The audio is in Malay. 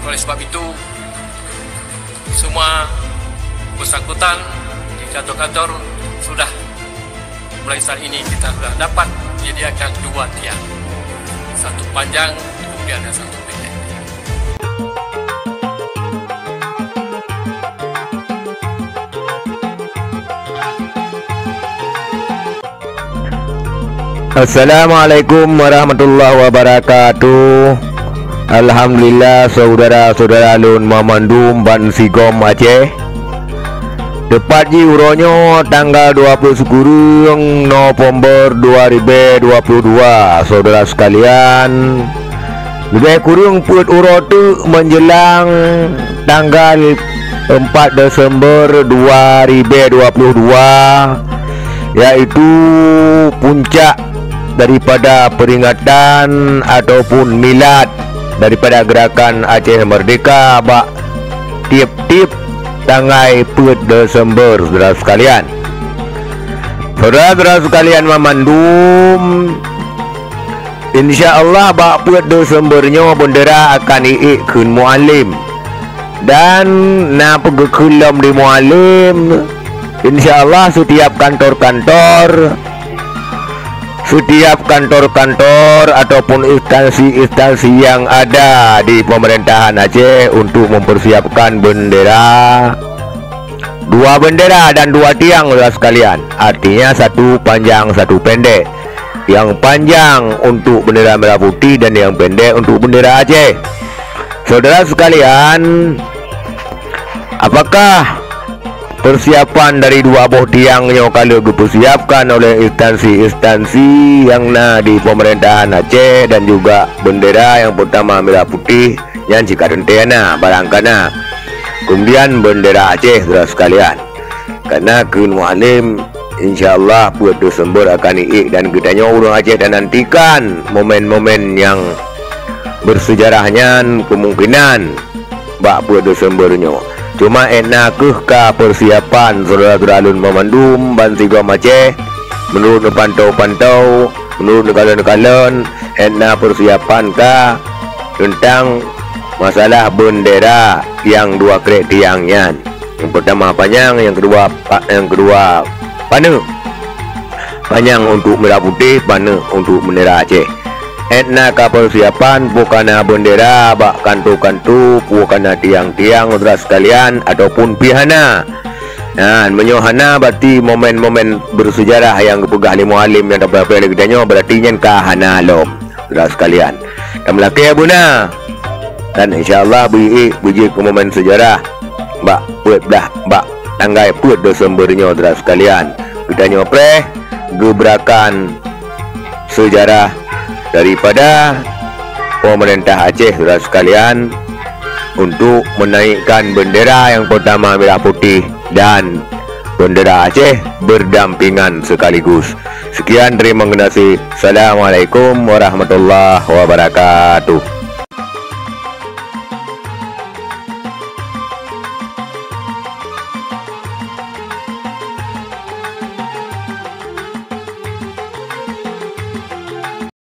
Oleh sebab itu, semua bersangkutan di kantor-kantor sudah mulai saat ini kita sudah dapat menyediakan 2 tiang, satu panjang kemudian ada satu pendek. Assalamualaikum warahmatullahi wabarakatuh. Alhamdulillah saudara-saudara Lun Mamandum Ban Sigom Aceh. Tepat ji uronyo tanggal 20 November 2022. Saudara sekalian, lebih kurang put uro tu menjelang tanggal 4 Desember 2022, yaitu puncak daripada peringatan ataupun milad daripada gerakan Aceh Merdeka bak tiap-tiap tanggal 4 Desember. Saudara sekalian, saudara-saudara sekalian memandum, insya-Allah bak 4 Desembernya bendera akan iikkan mualim dan na pegekelam di mualim. Insya-Allah setiap kantor-kantor ataupun instansi-instansi yang ada di pemerintahan Aceh untuk mempersiapkan bendera, 2 bendera dan 2 tiang, saudara sekalian. Artinya 1 panjang 1 pendek. Yang panjang untuk bendera merah putih dan yang pendek untuk bendera Aceh. Saudara sekalian, apakah persiapan dari 2 buah tiangnya kalau dipersiapkan oleh instansi-instansi yang di pemerintahan Aceh, dan juga bendera yang pertama merah putih yang jika dentena barangkana, kemudian bendera Aceh, saudara sekalian. Karena kun mualim insyaallah 4 Desember akan iik, dan kitanya orang Aceh dan nantikan momen-momen yang bersejarahnya kemungkinan bak 4 Desembernya. Cuma enakah persiapan saudara-saudara Lun Mamandum Ban Sigom Aceh, menurut pantau-pantau, menurut negara-negara, enak persiapan kah tentang masalah bendera yang 2 krek tiangnya. Yang pertama panjang, yang kedua panah. Panjang untuk merah putih, panah untuk bendera Aceh. Enak persiapan bukannya bendera bak kantu-kantu, bukannya tiang-tiang, saudara sekalian, ataupun pihana. Nah, menyohana berarti momen-momen bersejarah yang kepegah li mualim yang dapat leganya, berarti nyen kahana lom, saudara sekalian. Dan melaki abuna, dan insyaallah biji ke momen sejarah bak tanggal 4 Desembernya, saudara sekalian. Kita nyopre gebrakan sejarah daripada pemerintah Aceh, saudara sekalian, untuk menaikkan bendera yang pertama merah putih dan bendera Aceh berdampingan sekaligus. Sekian, terima kasih. Assalamualaikum warahmatullahi wabarakatuh.